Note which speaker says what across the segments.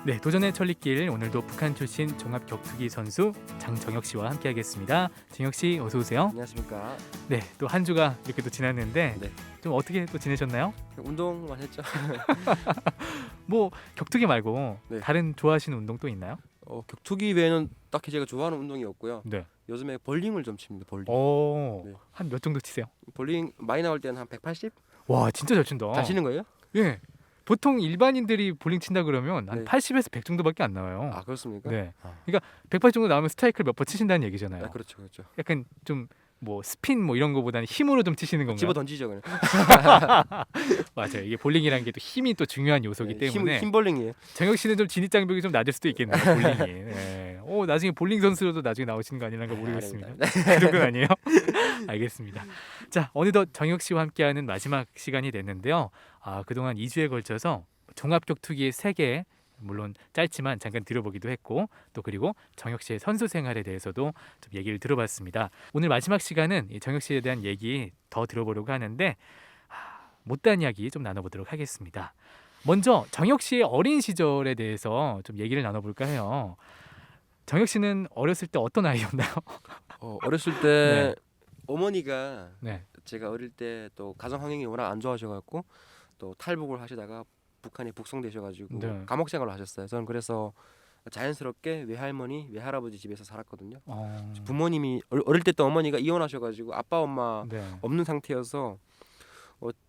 Speaker 1: 네, 도전의 천리길 오늘도 북한 출신 종합 격투기 선수 장정혁 씨와 함께하겠습니다. 정혁 씨 어서 오세요.
Speaker 2: 안녕하십니까.
Speaker 1: 네, 또 한 주가 이렇게 또 지났는데
Speaker 2: 네.
Speaker 1: 좀 어떻게 또 지내셨나요?
Speaker 2: 운동만 했죠.
Speaker 1: 뭐 격투기 말고
Speaker 2: 네.
Speaker 1: 다른 좋아하시는 운동 또 있나요?
Speaker 2: 격투기 외에는 딱히 제가 좋아하는 운동이 없고요.
Speaker 1: 네.
Speaker 2: 요즘에 볼링을 좀 칩니다. 볼링. 네.
Speaker 1: 한 몇 정도 치세요?
Speaker 2: 볼링 많이 나올 때는 한 180?
Speaker 1: 와, 진짜 잘 친다.
Speaker 2: 잘 치는 거예요?
Speaker 1: 예. 보통 일반인들이 볼링 친다 그러면 한
Speaker 2: 네.
Speaker 1: 80에서 100 정도밖에 안 나와요.
Speaker 2: 아, 그렇습니까?
Speaker 1: 네.
Speaker 2: 아.
Speaker 1: 그러니까 180 정도 나오면 스트라이크를 몇 번 치신다는 얘기잖아요.
Speaker 2: 아, 그렇죠, 그렇죠.
Speaker 1: 약간 좀 뭐 스핀 뭐 이런 거보다는 힘으로 좀 치시는 건가요?
Speaker 2: 집어 던지죠, 그냥.
Speaker 1: 맞아요. 이게 볼링이라는 게 또 힘이 또 중요한 요소기
Speaker 2: 네,
Speaker 1: 때문에
Speaker 2: 힘 볼링이에요.
Speaker 1: 정혁 씨는 좀 진입 장벽이 좀 낮을 수도 있겠네요. 볼링이. 네. 나중에 볼링 선수로도 나중에 나오시는 거 아니란가 모르겠습니다.
Speaker 2: 아닙니다.
Speaker 1: 그런 건 아니에요? 알겠습니다. 자, 어느덧 정혁 씨와 함께하는 마지막 시간이 됐는데요. 그동안 2주에 걸쳐서 종합격투기의 세계, 물론 짧지만 잠깐 들어보기도 했고, 또 그리고 정혁 씨의 선수 생활에 대해서도 좀 얘기를 들어봤습니다. 오늘 마지막 시간은 이 정혁 씨에 대한 얘기 더 들어보려고 하는데 못다한 이야기 좀 나눠보도록 하겠습니다. 먼저 정혁 씨의 어린 시절에 대해서 좀 얘기를 나눠볼까 해요. 정혁 씨는 어렸을 때 어떤 아이였나요?
Speaker 2: 어렸을 때
Speaker 1: 네.
Speaker 2: 어머니가
Speaker 1: 네.
Speaker 2: 제가 어릴 때 또 가정 환경이 워낙 안 좋아하셔갖고 또 탈북을 하시다가 북한에 북송되셔가지고
Speaker 1: 네.
Speaker 2: 감옥 생활을 하셨어요. 저는 그래서 자연스럽게 외할머니, 외할아버지 집에서 살았거든요. 부모님이 어릴 때 또 어머니가 이혼하셔가지고 아빠 엄마
Speaker 1: 네.
Speaker 2: 없는 상태여서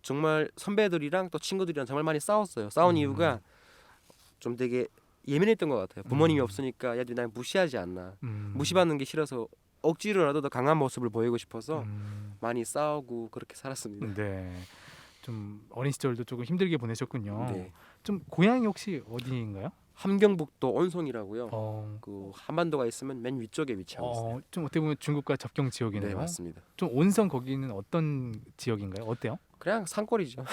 Speaker 2: 정말 선배들이랑 또 친구들이랑 정말 많이 싸웠어요. 싸운 이유가 좀 되게 예민했던 것 같아요. 부모님이 없으니까 얘들이 날 무시하지 않나, 무시받는 게 싫어서 억지로라도 더 강한 모습을 보이고 싶어서 많이 싸우고 그렇게 살았습니다.
Speaker 1: 네. 좀 어린 시절도 조금 힘들게 보내셨군요.
Speaker 2: 네.
Speaker 1: 좀 고향이 혹시 어디인가요?
Speaker 2: 함경북도 온송이라고요.
Speaker 1: 어,
Speaker 2: 그 한반도가 있으면 맨 위쪽에 위치하고 있어요.
Speaker 1: 좀 어떻게 보면 중국과 접경 지역이네요.
Speaker 2: 네, 맞습니다.
Speaker 1: 좀 온성 거기는 어떤 지역인가요? 어때요?
Speaker 2: 그냥 산골이죠.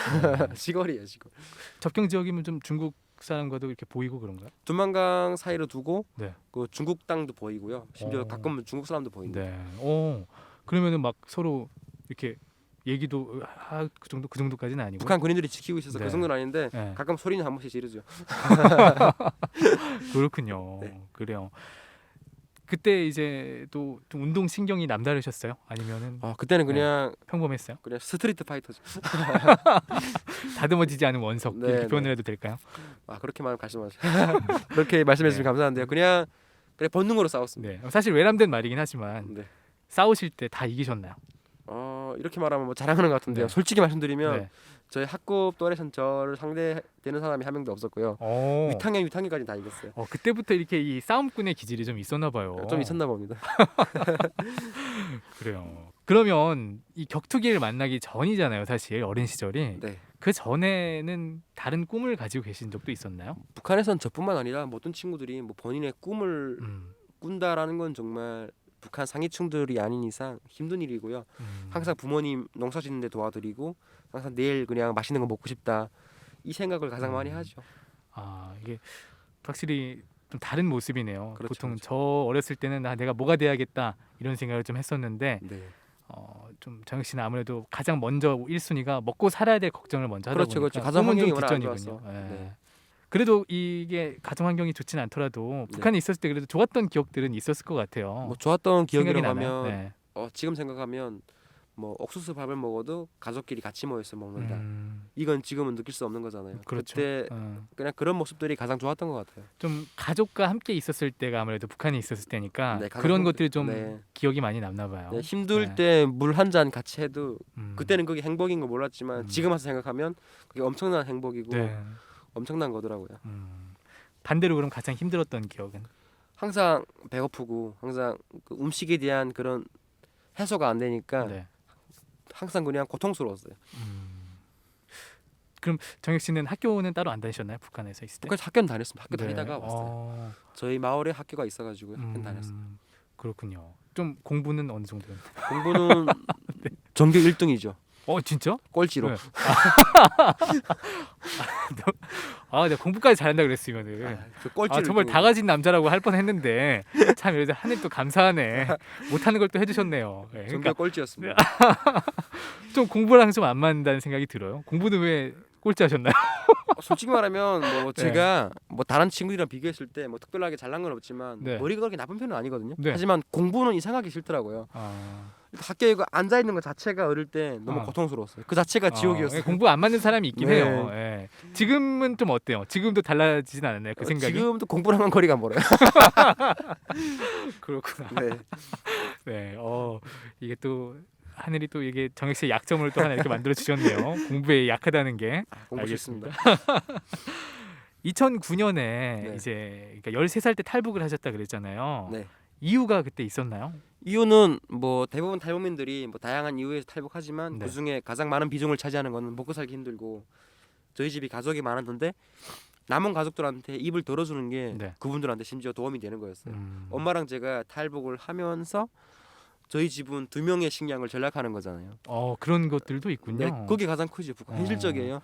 Speaker 2: 시골이에요, 시골.
Speaker 1: 접경 지역이면 좀 중국 사람과도 이렇게 보이고 그런가요?
Speaker 2: 두만강 사이로 두고
Speaker 1: 네.
Speaker 2: 그 중국 땅도 보이고요. 심지어
Speaker 1: 어.
Speaker 2: 가끔은 중국 사람도 보입니다.
Speaker 1: 네. 그러면은 막 서로 이렇게 얘기도 그 정도까지는 아니고.
Speaker 2: 북한 군인들이 지키고 있어서
Speaker 1: 네.
Speaker 2: 그 정도는 아닌데
Speaker 1: 네.
Speaker 2: 가끔 소리는 한 번씩 지르죠.
Speaker 1: 그렇군요.
Speaker 2: 네.
Speaker 1: 그래요. 그때 이제 또 좀 운동 신경이 남다르셨어요? 아니면은
Speaker 2: 그때는 그냥
Speaker 1: 평범했어요?
Speaker 2: 그냥 스트리트 파이터죠.
Speaker 1: 다듬어지지 않은 원석
Speaker 2: 네,
Speaker 1: 이렇게
Speaker 2: 네.
Speaker 1: 표현을 해도 될까요?
Speaker 2: 그렇게 말씀하세요. 그렇게 말씀해 주시면 감사한데요. 그냥 본능으로 싸웠습니다.
Speaker 1: 네. 사실 외람된 말이긴 하지만
Speaker 2: 네.
Speaker 1: 싸우실 때 다 이기셨나요?
Speaker 2: 이렇게 말하면 뭐 자랑하는 것 같은데요.
Speaker 1: 네.
Speaker 2: 솔직히 말씀드리면
Speaker 1: 네.
Speaker 2: 저희 학급 또래선 저를 상대되는 사람이 한 명도 없었고요. 위탕형까지 다 이겼어요.
Speaker 1: 그때부터 이렇게 이 싸움꾼의 기질이 좀 있었나 봐요.
Speaker 2: 좀 있었나 봅니다.
Speaker 1: 그래요. 그러면 이 격투기를 만나기 전이잖아요, 사실 어린 시절이.
Speaker 2: 네.
Speaker 1: 그 전에는 다른 꿈을 가지고 계신 적도 있었나요?
Speaker 2: 북한에선 저뿐만 아니라 모든 친구들이 뭐 본인의 꿈을 꾼다라는 건 정말 북한 상위층들이 아닌 이상 힘든 일이고요. 항상 부모님 농사 짓는데 도와드리고 항상 내일 그냥 맛있는 거 먹고 싶다 이 생각을 가장 많이 하죠.
Speaker 1: 이게 확실히 좀 다른 모습이네요.
Speaker 2: 그렇죠,
Speaker 1: 보통
Speaker 2: 그렇죠.
Speaker 1: 저 어렸을 때는 내가 뭐가 돼야겠다 이런 생각을 좀 했었는데
Speaker 2: 네.
Speaker 1: 좀 정혁 씨는 아무래도 가장 먼저 1순위가 먹고 살아야 될 걱정을 먼저 하다
Speaker 2: 그렇죠,
Speaker 1: 보니까
Speaker 2: 그렇죠. 가정
Speaker 1: 꿈은 좀
Speaker 2: 환경이 워낙 안
Speaker 1: 뒷전이군요.
Speaker 2: 좋아서.
Speaker 1: 예.
Speaker 2: 네.
Speaker 1: 그래도 이게 가정 환경이 좋진 않더라도 북한에 있었을 때 그래도 좋았던 기억들은 있었을 것 같아요.
Speaker 2: 뭐 좋았던
Speaker 1: 생각이
Speaker 2: 기억이라고
Speaker 1: 나나요?
Speaker 2: 하면
Speaker 1: 네.
Speaker 2: 지금 생각하면 뭐 옥수수 밥을 먹어도 가족끼리 같이 모여서 먹는다.
Speaker 1: 음,
Speaker 2: 이건 지금은 느낄 수 없는 거잖아요.
Speaker 1: 그렇죠.
Speaker 2: 그때 그냥 그런 모습들이 가장 좋았던 것 같아요.
Speaker 1: 좀 가족과 함께 있었을 때가 아무래도 북한에 있었을 때니까
Speaker 2: 네, 가족
Speaker 1: 그런
Speaker 2: 형들-
Speaker 1: 것들이 좀
Speaker 2: 네.
Speaker 1: 기억이 많이 남나 봐요.
Speaker 2: 네, 힘들
Speaker 1: 네.
Speaker 2: 때 물 한 잔 같이 해도
Speaker 1: 음,
Speaker 2: 그때는 그게 행복인 거 몰랐지만 지금 와서 생각하면 그게 엄청난 행복이고
Speaker 1: 네.
Speaker 2: 엄청난 거더라고요.
Speaker 1: 반대로 그럼 가장 힘들었던 기억은?
Speaker 2: 항상 배고프고 항상 그 음식에 대한 그런 해소가 안 되니까
Speaker 1: 네.
Speaker 2: 항상 그냥 고통스러웠어요.
Speaker 1: 그럼 정혁 씨는 학교는 따로 안 다니셨나요? 북한에서 있을 때?
Speaker 2: 북한에서 학교는 다녔습니다. 학교
Speaker 1: 네.
Speaker 2: 다니다가 왔어요. 저희 마을에 학교가 있어가지고 학교는 다녔어요.
Speaker 1: 그렇군요. 좀 공부는 어느 정도였나요?
Speaker 2: 공부는 전교 1등이죠.
Speaker 1: 진짜?
Speaker 2: 꼴찌로.
Speaker 1: 네. 내가 공부까지 잘한다 그랬으면은
Speaker 2: 꼴찌를
Speaker 1: 정말
Speaker 2: 또-
Speaker 1: 다 가진 남자라고 할 뻔했는데 참 이래서 하늘 또 감사하네. 못하는 걸 또 해주셨네요. 네,
Speaker 2: 전교
Speaker 1: 그러니까
Speaker 2: 꼴찌였습니다.
Speaker 1: 좀 공부랑 좀 안 맞는다는 생각이 들어요. 공부는 왜 꼴찌하셨나요?
Speaker 2: 솔직히 말하면 뭐
Speaker 1: 네.
Speaker 2: 제가 뭐 다른 친구들이랑 비교했을 때 뭐 특별하게 잘난 건 없지만
Speaker 1: 네.
Speaker 2: 머리가 그렇게 나쁜 편은 아니거든요.
Speaker 1: 네.
Speaker 2: 하지만 공부는 이상하게 싫더라고요.
Speaker 1: 아,
Speaker 2: 학교에 앉아 있는 것 자체가 어릴 때 너무
Speaker 1: 아.
Speaker 2: 고통스러웠어요. 그 자체가 지옥이었어요.
Speaker 1: 공부 안 맞는 사람이 있긴
Speaker 2: 네.
Speaker 1: 해요. 예. 지금은 좀 어때요? 지금도 달라지진 않았나요? 그 생각이?
Speaker 2: 지금도 공부랑은 거리가 멀어요.
Speaker 1: 그렇구나.
Speaker 2: 네.
Speaker 1: 네. 이게 또 하늘이 또 이게 정혁 씨의 약점을 또 하나 이렇게 만들어 주셨네요. 공부에 약하다는 게.
Speaker 2: 공부 싫습니다.
Speaker 1: 2009년에
Speaker 2: 네.
Speaker 1: 이제 그러니까 13살 때 탈북을 하셨다 그랬잖아요.
Speaker 2: 네.
Speaker 1: 이유가 그때 있었나요?
Speaker 2: 이유는 뭐 대부분 탈북민들이 뭐 다양한 이유에서 탈북하지만
Speaker 1: 네.
Speaker 2: 그 중에 가장 많은 비중을 차지하는 거는 먹고 살기 힘들고 저희 집이 가족이 많았는데 남은 가족들한테 입을 덜어주는 게
Speaker 1: 네.
Speaker 2: 그분들한테 심지어 도움이 되는 거였어요.
Speaker 1: 음.
Speaker 2: 엄마랑 제가 탈북을 하면서 저희 집은 2명의 식량을 전락하는 거잖아요.
Speaker 1: 그런 것들도 있군요.
Speaker 2: 네, 그게 가장 크죠.
Speaker 1: 어.
Speaker 2: 현실적이에요.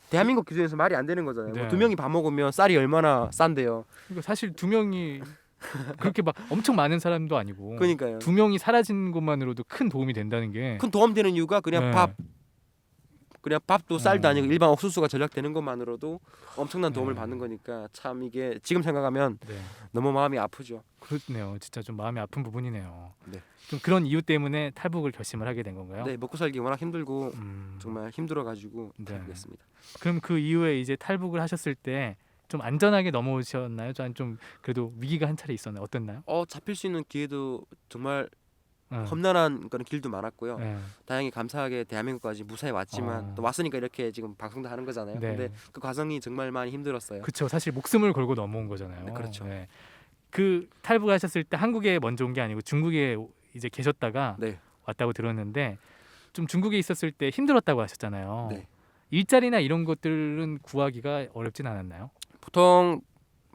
Speaker 2: 대한민국 기준에서 말이 안 되는 거잖아요.
Speaker 1: 네.
Speaker 2: 뭐 2명이 밥 먹으면 쌀이 얼마나 싼데요.
Speaker 1: 그러니까 사실 두 명이 그렇게 막 엄청 많은 사람도 아니고
Speaker 2: 그러니까요.
Speaker 1: 두 명이 사라진 것만으로도 큰 도움이 된다는 게
Speaker 2: 큰 도움 되는 이유가 그냥
Speaker 1: 네.
Speaker 2: 그냥 밥도 쌀도
Speaker 1: 어.
Speaker 2: 아니고 일반 옥수수가 전락되는 것만으로도 엄청난 도움을
Speaker 1: 네.
Speaker 2: 받는 거니까 참 이게 지금 생각하면
Speaker 1: 네.
Speaker 2: 너무 마음이 아프죠.
Speaker 1: 그렇네요. 진짜 좀 마음이 아픈 부분이네요.
Speaker 2: 네.
Speaker 1: 좀 그런 이유 때문에 탈북을 결심을 하게 된 건가요?
Speaker 2: 네, 먹고 살기 워낙 힘들고
Speaker 1: 음,
Speaker 2: 정말 힘들어가지고
Speaker 1: 네.
Speaker 2: 탈북했습니다.
Speaker 1: 그럼 그 이후에 이제 탈북을 하셨을 때 좀 안전하게 넘어오셨나요? 좀 그래도 위기가 한 차례 있었나요? 어땠나요?
Speaker 2: 잡힐 수 있는 기회도 정말
Speaker 1: 응.
Speaker 2: 험난한 그런 길도 많았고요.
Speaker 1: 네.
Speaker 2: 다행히 감사하게 대한민국까지 무사히 왔지만 또 왔으니까 이렇게 지금 방송도 하는 거잖아요.
Speaker 1: 네.
Speaker 2: 근데 그 과정이 정말 많이 힘들었어요.
Speaker 1: 그렇죠. 사실 목숨을 걸고 넘어온 거잖아요.
Speaker 2: 네, 그렇죠.
Speaker 1: 그 탈북하셨을 때 한국에 먼저 온 게 아니고 중국에 이제 계셨다가
Speaker 2: 네,
Speaker 1: 왔다고 들었는데 좀 중국에 있었을 때 힘들었다고 하셨잖아요.
Speaker 2: 네.
Speaker 1: 일자리나 이런 것들은 구하기가 어렵진 않았나요?
Speaker 2: 보통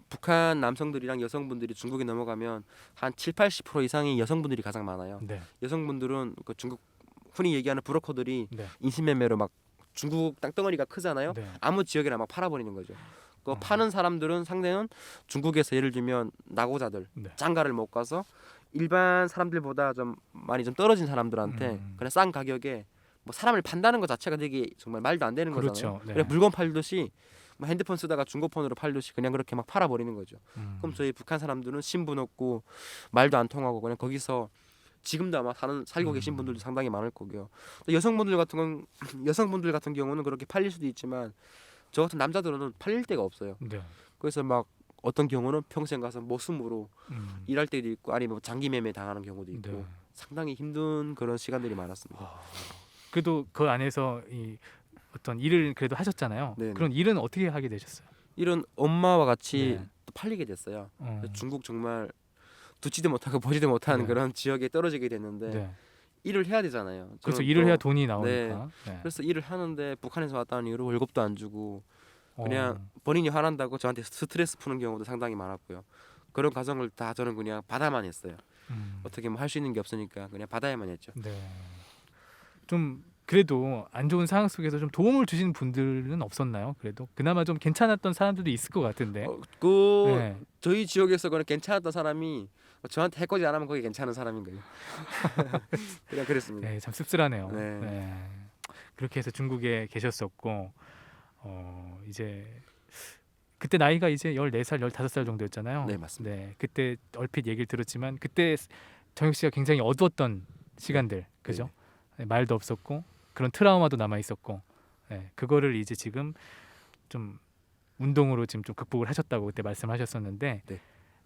Speaker 2: 북한 남성들이랑 여성분들이 중국에 넘어가면 한 7-80% 이상이 여성분들이 가장 많아요.
Speaker 1: 네.
Speaker 2: 여성분들은 그 중국 흔히 얘기하는 브로커들이
Speaker 1: 네.
Speaker 2: 인신매매로 막 중국 땅덩어리가 크잖아요.
Speaker 1: 네.
Speaker 2: 아무 지역이나 막 팔아버리는 거죠. 그
Speaker 1: 어.
Speaker 2: 파는 사람들은 상대는 중국에서 예를 들면 나고자들
Speaker 1: 네.
Speaker 2: 장가를 못 가서 일반 사람들보다 좀 많이 좀 떨어진 사람들한테 그냥 싼 가격에 뭐 사람을 판다는 것 자체가 되게 정말 말도 안 되는 거잖아요.
Speaker 1: 그렇죠. 네.
Speaker 2: 그냥 물건 팔듯이 뭐 핸드폰 쓰다가 중고폰으로 팔듯이 그냥 그렇게 막 팔아버리는 거죠. 그럼 저희 북한 사람들은 신분 없고 말도 안 통하고 그냥 거기서 지금도 아마 살고 계신 분들도 상당히 많을 거고요. 또 여성분들 같은 경우는 그렇게 팔릴 수도 있지만 저 같은 남자들은 팔릴 데가 없어요.
Speaker 1: 네.
Speaker 2: 그래서 막 어떤 경우는 평생 가서 모순으로 일할 때도 있고 아니면 뭐 장기 매매 당하는 경우도 있고
Speaker 1: 네.
Speaker 2: 상당히 힘든 그런 시간들이 많았습니다.
Speaker 1: 그래도 그 안에서 이 어떤 일을 그래도 하셨잖아요.
Speaker 2: 네네.
Speaker 1: 그런 일은 어떻게 하게 되셨어요?
Speaker 2: 이런 엄마와 같이
Speaker 1: 네.
Speaker 2: 또 팔리게 됐어요.
Speaker 1: 어.
Speaker 2: 중국 정말 듣지도 못하고 보지도 못하는
Speaker 1: 네.
Speaker 2: 그런 지역에 떨어지게 됐는데
Speaker 1: 네.
Speaker 2: 일을 해야 되잖아요.
Speaker 1: 그래서
Speaker 2: 저는
Speaker 1: 일을
Speaker 2: 또
Speaker 1: 해야 돈이 나오니까. 네.
Speaker 2: 그래서 일을 하는데 북한에서 왔다는 이유로 월급도 안 주고 그냥
Speaker 1: 어.
Speaker 2: 본인이 화난다고 저한테 스트레스 푸는 경우도 상당히 많았고요. 그런 과정을 다 저는 그냥 받아만 했어요. 어떻게 뭐 할 수 있는 게 없으니까 그냥 받아야만 했죠.
Speaker 1: 네. 좀 그래도 안 좋은 상황 속에서 좀 도움을 주시는 분들은 없었나요? 그래도 그나마 좀 괜찮았던 사람들도 있을 것 같은데. 네.
Speaker 2: 저희 지역에서 그냥 괜찮았던 사람이 저한테 해코지 안 하면 거기 괜찮은 사람인 거예요. 그냥 그랬습니다.
Speaker 1: 네, 참 씁쓸하네요.
Speaker 2: 네.
Speaker 1: 네. 그렇게 해서 중국에 계셨었고 이제 그때 나이가 이제 14살, 15살 정도였잖아요.
Speaker 2: 네, 맞습니다.
Speaker 1: 네. 그때 얼핏 얘기를 들었지만 그때 정혁 씨가 굉장히 어두웠던 시간들. 그죠? 네, 말도 없었고 그런 트라우마도 남아 있었고. 네, 그거를 이제 지금 좀 운동으로 지금 좀 극복을 하셨다고 그때 말씀하셨었는데.
Speaker 2: 네.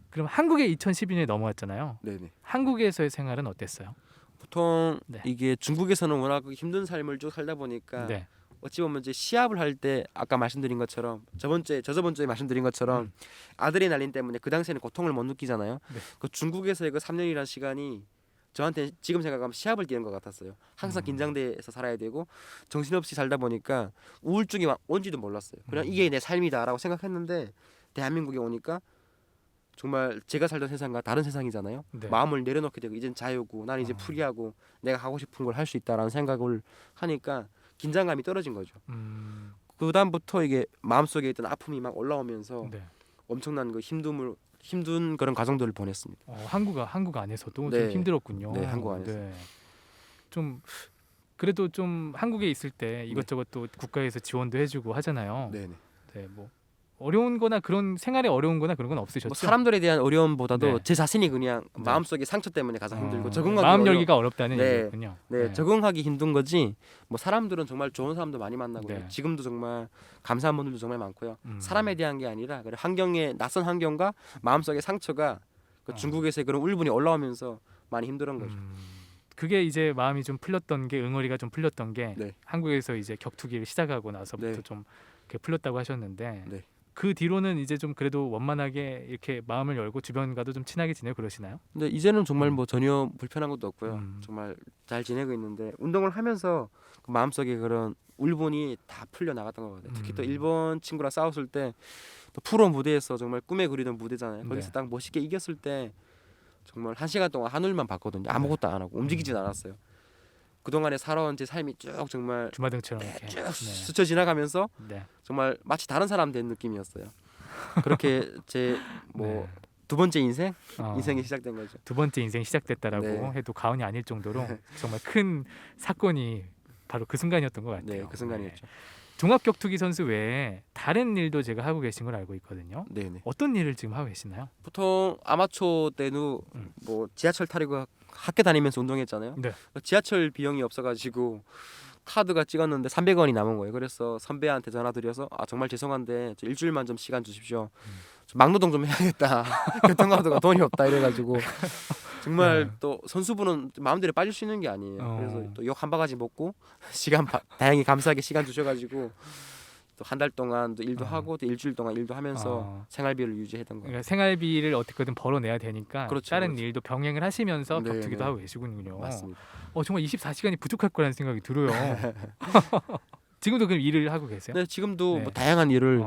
Speaker 1: 그럼 한국에 2012년에 넘어왔잖아요.
Speaker 2: 네네.
Speaker 1: 한국에서의 생활은 어땠어요?
Speaker 2: 보통
Speaker 1: 네.
Speaker 2: 이게 중국에서는 워낙 힘든 삶을 쭉 살다 보니까
Speaker 1: 네.
Speaker 2: 어찌 보면 이제 시합을 할 때 아까 말씀드린 것처럼 저번 주에 말씀드린 것처럼 아드레날린 때문에 그 당시에는 고통을 못 느끼잖아요.
Speaker 1: 네.
Speaker 2: 그 중국에서의 그 3년이라는 시간이 저한테 지금 생각하면 시합을 뛰는 것 같았어요. 항상 긴장돼서 살아야 되고 정신없이 살다 보니까 우울증이 온지도 몰랐어요. 그냥 이게 내 삶이다라고 생각했는데 대한민국에 오니까 정말 제가 살던 세상과 다른 세상이잖아요.
Speaker 1: 네.
Speaker 2: 마음을 내려놓게 되고 이젠 자유고 난 이제
Speaker 1: 어.
Speaker 2: 프리하고 내가 하고 싶은 걸 할 수 있다라는 생각을 하니까 긴장감이 떨어진 거죠. 그 다음부터 이게 마음속에 있던 아픔이 막 올라오면서
Speaker 1: 네.
Speaker 2: 엄청난 그 힘든 그런 과정들을 보냈습니다.
Speaker 1: 한국 안에서도 좀
Speaker 2: 네.
Speaker 1: 힘들었군요.
Speaker 2: 네, 한국 안에서.
Speaker 1: 네. 좀 그래도 좀 한국에 있을 때 이것저것 또 국가에서 지원도 해주고 하잖아요.
Speaker 2: 네네.
Speaker 1: 네, 뭐 어려운거나 그런 생활에 어려운거나 그런 건 없으셨죠?
Speaker 2: 뭐 사람들에 대한 어려움보다도
Speaker 1: 네.
Speaker 2: 제 자신이 그냥
Speaker 1: 네.
Speaker 2: 마음속의 상처 때문에 가장 힘들고 적응하기
Speaker 1: 마음
Speaker 2: 어려워.
Speaker 1: 열기가 어렵다는
Speaker 2: 네.
Speaker 1: 얘기였군요.
Speaker 2: 네, 적응하기 힘든 거지. 뭐 사람들은 정말 좋은 사람도 많이 만나고요.
Speaker 1: 네.
Speaker 2: 지금도 정말 감사한 분들도 정말 많고요.
Speaker 1: 음.
Speaker 2: 사람에 대한 게 아니라 그래 환경에 낯선 환경과 마음속의 상처가 그 중국에서의 그런 울분이 올라오면서 많이 힘들은 거죠.
Speaker 1: 그게 이제 마음이 좀 풀렸던 게 응어리가 좀 풀렸던 게
Speaker 2: 네.
Speaker 1: 한국에서 이제 격투기를 시작하고 나서부터
Speaker 2: 네.
Speaker 1: 좀 이렇게 풀렸다고 하셨는데
Speaker 2: 네.
Speaker 1: 그 뒤로는 이제 좀 그래도 원만하게 이렇게 마음을 열고 주변과도 좀 친하게 지내고 그러시나요?
Speaker 2: 근데 이제는 정말 뭐 전혀 불편한 것도 없고요.
Speaker 1: 음.
Speaker 2: 정말 잘 지내고 있는데 운동을 하면서 그 마음속에 그런 울분이 다 풀려 나갔던 것 같아요. 특히 또 일본 친구랑 싸웠을 때 또 프로 무대에서 정말 꿈에 그리던 무대잖아요. 거기서
Speaker 1: 네.
Speaker 2: 딱 멋있게 이겼을 때 정말 1시간 동안 하늘만 봤거든요. 아무것도 안 하고 움직이진 않았어요. 그동안에 살아온 제 삶이 쭉 정말
Speaker 1: 주마등처럼 이렇게.
Speaker 2: 쭉 스쳐 지나가면서
Speaker 1: 네.
Speaker 2: 정말 마치 다른 사람 된 느낌이었어요. 그렇게 제 뭐 두
Speaker 1: 네.
Speaker 2: 번째 인생
Speaker 1: 어,
Speaker 2: 인생이 시작된 거죠.
Speaker 1: 두 번째 인생 시작됐다라고
Speaker 2: 네.
Speaker 1: 해도 과언이 아닐 정도로 정말 큰 사건이 바로 그 순간이었던 것 같아요.
Speaker 2: 네, 그 순간이었죠.
Speaker 1: 종합격투기 선수 외에 다른 일도 제가 하고 계신 걸 알고 있거든요.
Speaker 2: 네, 네.
Speaker 1: 어떤 일을 지금 하고 계시나요?
Speaker 2: 보통 아마추어 때는 뭐 지하철 타려고 학교 다니면서 운동했잖아요.
Speaker 1: 네.
Speaker 2: 지하철 비용이 없어가지고 카드가 찍었는데 300원이 남은 거예요. 그래서 선배한테 전화드려서 아 정말 죄송한데 저 일주일만 좀 시간 주십시오. 좀 막노동 좀 해야겠다. 교통카드가 돈이 없다 이래가지고 정말 또 선수분은 마음대로 빠질 수 있는 게 아니에요. 그래서 또 욕 한 바가지 먹고 다행히 감사하게 시간 주셔가지고 또 한 달 동안 또 일도 하고 또 일주일 동안 일도 하면서 생활비를 유지했던 거예요.
Speaker 1: 그러니까 생활비를 어떻게든 벌어내야 되니까
Speaker 2: 그렇죠,
Speaker 1: 다른
Speaker 2: 그렇죠.
Speaker 1: 일도 병행을 하시면서
Speaker 2: 네,
Speaker 1: 격투기도
Speaker 2: 네.
Speaker 1: 하고 계시군요.
Speaker 2: 맞습니다.
Speaker 1: 정말 24시간이 부족할 거라는 생각이 들어요. 지금도 그럼 일을 하고 계세요?
Speaker 2: 네, 지금도
Speaker 1: 네.
Speaker 2: 뭐 다양한 일을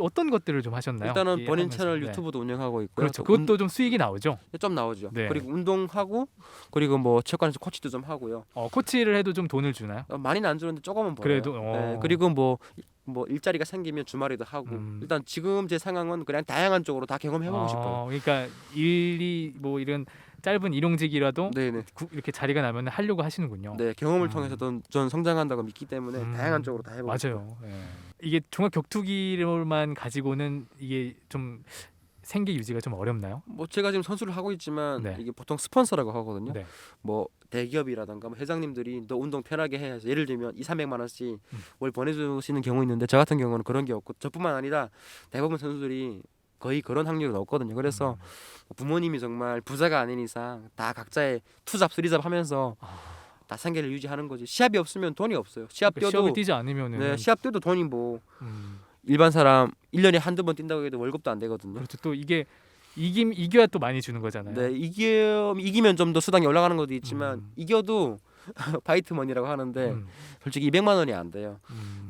Speaker 1: 어떤 것들을 좀 하셨나요?
Speaker 2: 일단은
Speaker 1: 이
Speaker 2: 본인
Speaker 1: 하면서.
Speaker 2: 채널
Speaker 1: 네.
Speaker 2: 유튜브도 운영하고 있고요.
Speaker 1: 그렇죠.
Speaker 2: 또
Speaker 1: 그것도 좀 수익이 나오죠.
Speaker 2: 좀 나오죠.
Speaker 1: 네.
Speaker 2: 그리고 운동하고 그리고 뭐 체육관에서 코치도 좀 하고요.
Speaker 1: 코치를 해도 좀 돈을 주나요?
Speaker 2: 많이는 안 주는데 조금은 벌어요.
Speaker 1: 그래도
Speaker 2: 네, 그리고 뭐 일자리가 생기면 주말에도 하고 일단 지금 제 상황은 그냥 다양한 쪽으로 다 경험해보고 싶어요.
Speaker 1: 그러니까 일이 뭐 이런 짧은 일용직이라도
Speaker 2: 네네.
Speaker 1: 이렇게 자리가 나면 하려고 하시는군요.
Speaker 2: 네, 경험을 통해서 전 성장한다고 믿기 때문에 다양한 쪽으로 다 해보고 싶어요.
Speaker 1: 맞아요. 예. 이게 종합 격투기로만 가지고는 이게 좀 생계 유지가 좀 어렵나요?
Speaker 2: 뭐 제가 지금 선수를 하고 있지만
Speaker 1: 네.
Speaker 2: 이게 보통 스폰서라고 하거든요.
Speaker 1: 네.
Speaker 2: 뭐 대기업이라든가 뭐 회장님들이 너 운동 편하게 해 해서 예를 들면 200~300만 원씩 월 보내주시는 경우 있는데 저 같은 경우는 그런 게 없고 저뿐만 아니라 대부분 선수들이 거의 그런 확률이 높거든요. 그래서 부모님이 정말 부자가 아닌 이상 다 각자의 투잡 쓰리잡 하면서 다 생계를 유지하는 거지. 시합이 없으면 돈이 없어요. 시합
Speaker 1: 그러니까
Speaker 2: 뛰어도
Speaker 1: 시합을 뛰지 않으면은
Speaker 2: 네, 시합 뛰어도 돈이 뭐
Speaker 1: 음,
Speaker 2: 일반 사람 1년에 한두 번 뛴다고 해도 월급도 안 되거든요.
Speaker 1: 그렇죠. 또 이게 이겨야 또 많이 주는 거잖아요.
Speaker 2: 네, 이기면 좀 더 수당이 올라가는 것도 있지만 이겨도 파이트 머니라고 하는데 솔직히 200만 원이 안 돼요.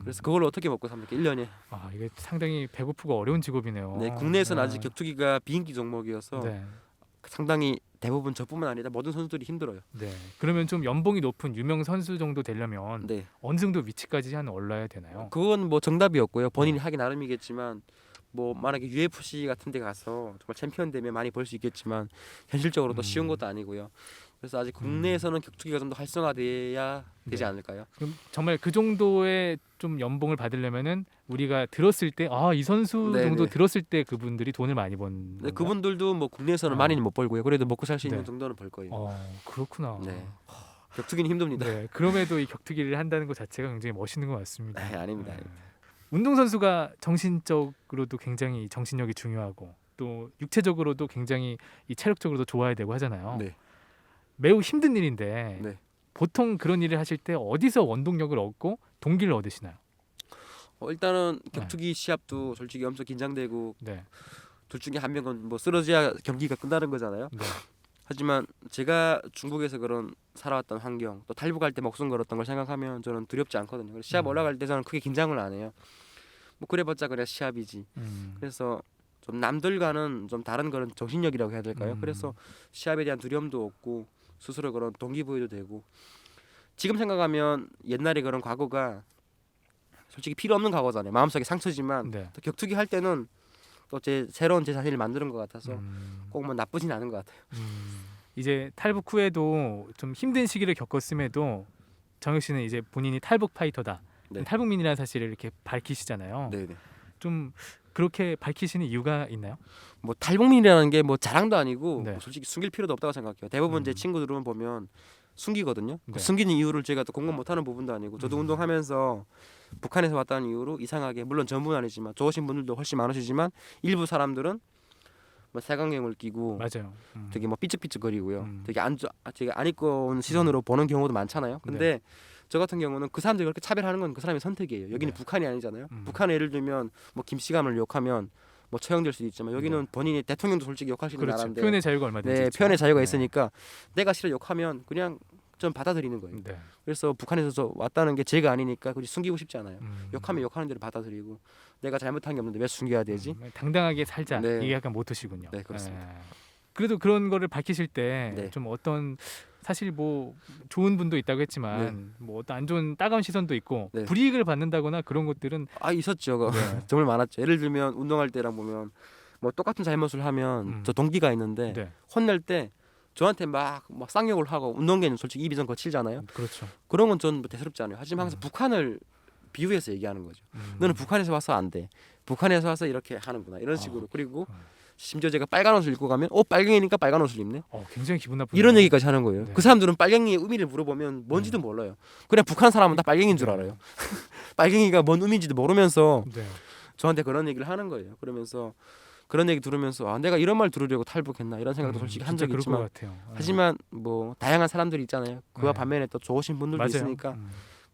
Speaker 2: 그래서 그걸 어떻게 먹고 삽니까? 1년에.
Speaker 1: 이게 상당히 배고프고 어려운 직업이네요.
Speaker 2: 네, 국내에서는
Speaker 1: 네.
Speaker 2: 아직 격투기가 비인기 종목이어서
Speaker 1: 네.
Speaker 2: 상당히 대부분 저뿐만 아니라 모든 선수들이 힘들어요.
Speaker 1: 네. 그러면 좀 연봉이 높은 유명 선수 정도 되려면
Speaker 2: 네.
Speaker 1: 어느 정도 위치까지 한 올라야 되나요?
Speaker 2: 그건 뭐 정답이었고요. 본인이 하기 나름이겠지만 뭐 만약에 UFC 같은 데 가서 정말 챔피언 되면 많이 벌 수 있겠지만 현실적으로도 쉬운 것도 아니고요. 그래서 아직 국내에서는 격투기가 좀 더 활성화돼야 되지
Speaker 1: 네.
Speaker 2: 않을까요?
Speaker 1: 그럼 정말 그 정도의 좀 연봉을 받으려면은 우리가 들었을 때 이 선수
Speaker 2: 네,
Speaker 1: 정도
Speaker 2: 네.
Speaker 1: 들었을 때 그분들이 돈을 많이 번.
Speaker 2: 네,
Speaker 1: 건가요?
Speaker 2: 그분들도 뭐 국내에서는 많이는 못 벌고요. 그래도 먹고 살 수 있는
Speaker 1: 네.
Speaker 2: 정도는 벌 거예요.
Speaker 1: 그렇구나.
Speaker 2: 네. 격투기는 힘듭니다.
Speaker 1: 네. 그럼에도 이 격투기를 한다는 것 자체가 굉장히 멋있는 것 같습니다.
Speaker 2: 네, 아닙니다.
Speaker 1: 운동선수가 정신적으로도 굉장히 정신력이 중요하고 또 육체적으로도 굉장히 이 체력적으로도 좋아야 되고 하잖아요.
Speaker 2: 네.
Speaker 1: 매우 힘든 일인데
Speaker 2: 네.
Speaker 1: 보통 그런 일을 하실 때 어디서 원동력을 얻고 동기를 얻으시나요?
Speaker 2: 일단은 격투기 시합도 솔직히 엄청 긴장되고
Speaker 1: 네.
Speaker 2: 둘 중에 한 명은 뭐 쓰러져야 경기가 끝나는 거잖아요.
Speaker 1: 네.
Speaker 2: 하지만 제가 중국에서 그런 살아왔던 환경 또 탈북할 때 목숨 걸었던 걸 생각하면 저는 두렵지 않거든요. 그래서 시합 올라갈 때 저는 크게 긴장을 안 해요. 뭐 그래봤자 그냥 시합이지. 그래서 좀 남들과는 좀 다른 그런 정신력이라고 해야 될까요? 그래서 시합에 대한 두려움도 없고 스스로 그런 동기부여도 되고 지금 생각하면 옛날에 그런 과거가 솔직히 필요 없는 과거잖아요. 마음속에 상처지만
Speaker 1: 네.
Speaker 2: 또 격투기 할 때는 또 새로운 제 자신을 만드는 것 같아서 꼭 뭐 나쁘진 않은 것 같아요.
Speaker 1: 이제 탈북 후에도 좀 힘든 시기를 겪었음에도 정혁 씨는 이제 본인이 탈북 파이터다,
Speaker 2: 네.
Speaker 1: 탈북민이라는 사실을 이렇게 밝히시잖아요.
Speaker 2: 네네.
Speaker 1: 좀 그렇게 밝히시는 이유가 있나요?
Speaker 2: 뭐 탈북민이라는 게 뭐 자랑도 아니고
Speaker 1: 네.
Speaker 2: 뭐 솔직히 숨길 필요도 없다고 생각해요. 대부분 제 친구들은 보면 숨기거든요.
Speaker 1: 네.
Speaker 2: 그 숨기는 이유를 제가 또 공감 못하는 부분도 아니고 저도 운동하면서 북한에서 왔다는 이유로 이상하게 물론 전부는 아니지만 좋으신 분들도 훨씬 많으시지만 일부 사람들은 뭐 색안경을 끼고
Speaker 1: 맞아요.
Speaker 2: 되게 뭐 삐쩍삐쩍거리고요.
Speaker 1: 음.
Speaker 2: 되게 안 입고 온 시선으로 보는 경우도 많잖아요. 근데 저 같은 경우는 그 사람들이 그렇게 차별하는 건 그 사람의 선택이에요. 여기는
Speaker 1: 네.
Speaker 2: 북한이 아니잖아요. 북한에 예를 들면 뭐 김씨감을 욕하면 뭐 처형될 수도 있지만 여기는 본인이 대통령도 솔직히 욕할 수 있는
Speaker 1: 그렇죠.
Speaker 2: 나라인데
Speaker 1: 표현의 자유가 얼마든지
Speaker 2: 네,
Speaker 1: 있죠.
Speaker 2: 표현의 자유가
Speaker 1: 네.
Speaker 2: 있으니까 내가 싫어 욕하면 그냥 좀 받아들이는 거예요.
Speaker 1: 네.
Speaker 2: 그래서 북한에서 왔다는 게 죄가 아니니까 굳이 숨기고 싶지 않아요.
Speaker 1: 음.
Speaker 2: 욕하면 욕하는 대로 받아들이고 내가 잘못한 게 없는데 왜 숨겨야 되지?
Speaker 1: 당당하게 살자.
Speaker 2: 네.
Speaker 1: 이게 약간 모토시군요.
Speaker 2: 네, 그렇습니다.
Speaker 1: 그래도 그런 거를 밝히실 때
Speaker 2: 네.
Speaker 1: 좀 어떤 사실 뭐 좋은 분도 있다고 했지만 뭐 어떤 안 좋은 따가운 시선도 있고
Speaker 2: 네.
Speaker 1: 불이익을 받는다거나 그런 것들은
Speaker 2: 아 있었죠. 그거.
Speaker 1: 네.
Speaker 2: 정말 많았죠. 예를 들면 운동할 때랑 보면 뭐 똑같은 잘못을 하면 저 동기가 있는데
Speaker 1: 네.
Speaker 2: 혼낼 때 저한테 막 쌍욕을 하고 운동계는 솔직히 입이 좀 거칠잖아요.
Speaker 1: 그렇죠.
Speaker 2: 그런 건 전 대수롭지 않아요. 하지만 항상 북한을 비유해서 얘기하는 거죠. 너는 북한에서 와서 안 돼. 북한에서 와서 이렇게 하는구나. 이런 식으로. 그리고 심지어 제가 빨간 옷을 입고 가면 빨갱이니까 빨간 옷을 입네.
Speaker 1: 굉장히 기분 나쁘네요.
Speaker 2: 이런 얘기까지 하는 거예요.
Speaker 1: 네.
Speaker 2: 그 사람들은 빨갱이의 의미를 물어보면 뭔지도 몰라요. 그냥 북한 사람은 다 빨갱이인 줄 알아요. 빨갱이가 뭔 의미인지도 모르면서
Speaker 1: 네.
Speaker 2: 저한테 그런 얘기를 하는 거예요. 그러면서 그런 얘기 들으면서 아, 내가 이런 말 들으려고 탈북했나 이런 생각도 솔직히 한
Speaker 1: 진짜
Speaker 2: 적이
Speaker 1: 그럴
Speaker 2: 있지만
Speaker 1: 것 같아요.
Speaker 2: 하지만 뭐 다양한 사람들이 있잖아요. 그와
Speaker 1: 네.
Speaker 2: 반면에 또 좋으신 분들도
Speaker 1: 맞아요.
Speaker 2: 있으니까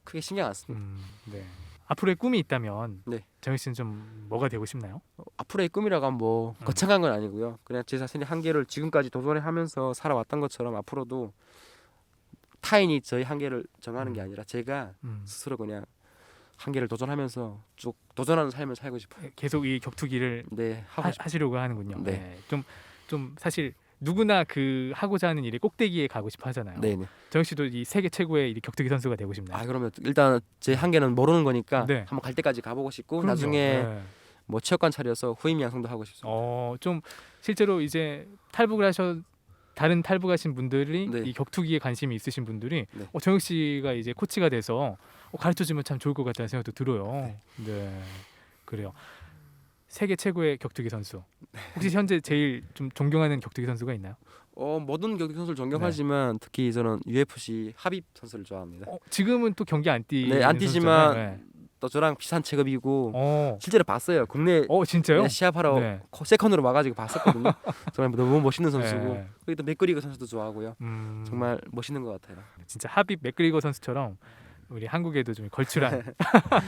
Speaker 2: 크게 신경 안 씁니다.
Speaker 1: 네. 앞으로의 꿈이 있다면
Speaker 2: 네.
Speaker 1: 정혁 씨는 좀 뭐가 되고 싶나요?
Speaker 2: 앞으로의 꿈이라고 하면 뭐 거창한 건 아니고요. 그냥 제 자신의 한계를 지금까지 도전하면서 살아왔던 것처럼 앞으로도 타인이 저희 한계를 정하는 게 아니라 제가 스스로 그냥 한계를 도전하면서 쭉 도전하는 삶을 살고 싶어요.
Speaker 1: 계속 이 격투기를
Speaker 2: 네, 하고 싶어요.
Speaker 1: 하시려고 하는군요.
Speaker 2: 네.
Speaker 1: 좀 사실 누구나 그 하고자 하는 일의 꼭대기에 가고 싶어 하잖아요.
Speaker 2: 네네.
Speaker 1: 정혁 씨도 이 세계 최고의 이 격투기 선수가 되고 싶나요?
Speaker 2: 아 그러면 일단 제 한계는 모르는 거니까
Speaker 1: 네.
Speaker 2: 한번 갈 때까지 가보고 싶고
Speaker 1: 그럼요.
Speaker 2: 나중에
Speaker 1: 네.
Speaker 2: 뭐 체육관 차려서 후임 양성도 하고 싶습니다.
Speaker 1: 좀 실제로 이제 탈북을 하셔 다른 탈북하신 분들이
Speaker 2: 네.
Speaker 1: 이 격투기에 관심이 있으신 분들이
Speaker 2: 네.
Speaker 1: 정혁 씨가 이제 코치가 돼서 가르쳐주면 참 좋을 것 같다는 생각도 들어요. 네, 그래요. 세계 최고의 격투기 선수. 혹시 현재 제일 좀 존경하는 격투기 선수가 있나요?
Speaker 2: 모든 격투기 선수를 존경하지만 특히 저는 UFC 합입 선수를 좋아합니다.
Speaker 1: 지금은 또 경기 안 뛰는
Speaker 2: 네, 안 뛰지만
Speaker 1: 선수잖아요. 네.
Speaker 2: 또 저랑 비슷한 체급이고 실제로 봤어요. 국내
Speaker 1: 진짜요?
Speaker 2: 시합하러
Speaker 1: 네.
Speaker 2: 세컨으로 와가지고 봤었거든요. 정말 너무 멋있는 선수고
Speaker 1: 네.
Speaker 2: 그리고 또 맥그리거 선수도 좋아하고요. 정말 멋있는 것 같아요.
Speaker 1: 진짜 하빕 맥그리거 선수처럼 우리 한국에도 좀 걸출한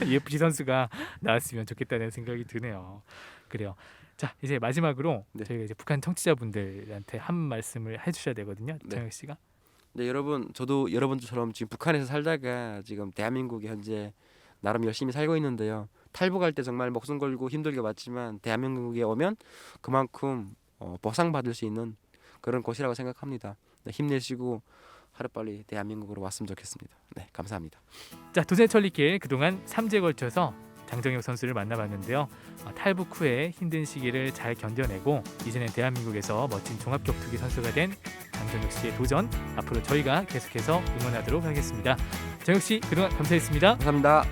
Speaker 1: UFC 선수가 나왔으면 좋겠다는 생각이 드네요. 그래요. 자 이제 마지막으로
Speaker 2: 네.
Speaker 1: 저희가 이제 북한 청취자분들한테 한 말씀을 해주셔야 되거든요.
Speaker 2: 네.
Speaker 1: 정혁 씨가.
Speaker 2: 네, 여러분 저도 여러분들처럼 지금 북한에서 살다가 지금 대한민국에 현재 나름 열심히 살고 있는데요. 탈북할 때 정말 목숨 걸고 힘들게 왔지만 대한민국에 오면 그만큼 보상받을 수 있는 그런 곳이라고 생각합니다. 네, 힘내시고 하루빨리 대한민국으로 왔으면 좋겠습니다. 네, 감사합니다.
Speaker 1: 자 도세철리길 그동안 3주에 걸쳐서 장정혁 선수를 만나봤는데요. 탈북 후에 힘든 시기를 잘 견뎌내고 이제는 대한민국에서 멋진 종합격투기 선수가 된 장정혁 씨의 도전 앞으로 저희가 계속해서 응원하도록 하겠습니다. 정혁 씨 그동안 감사했습니다.
Speaker 2: 감사합니다.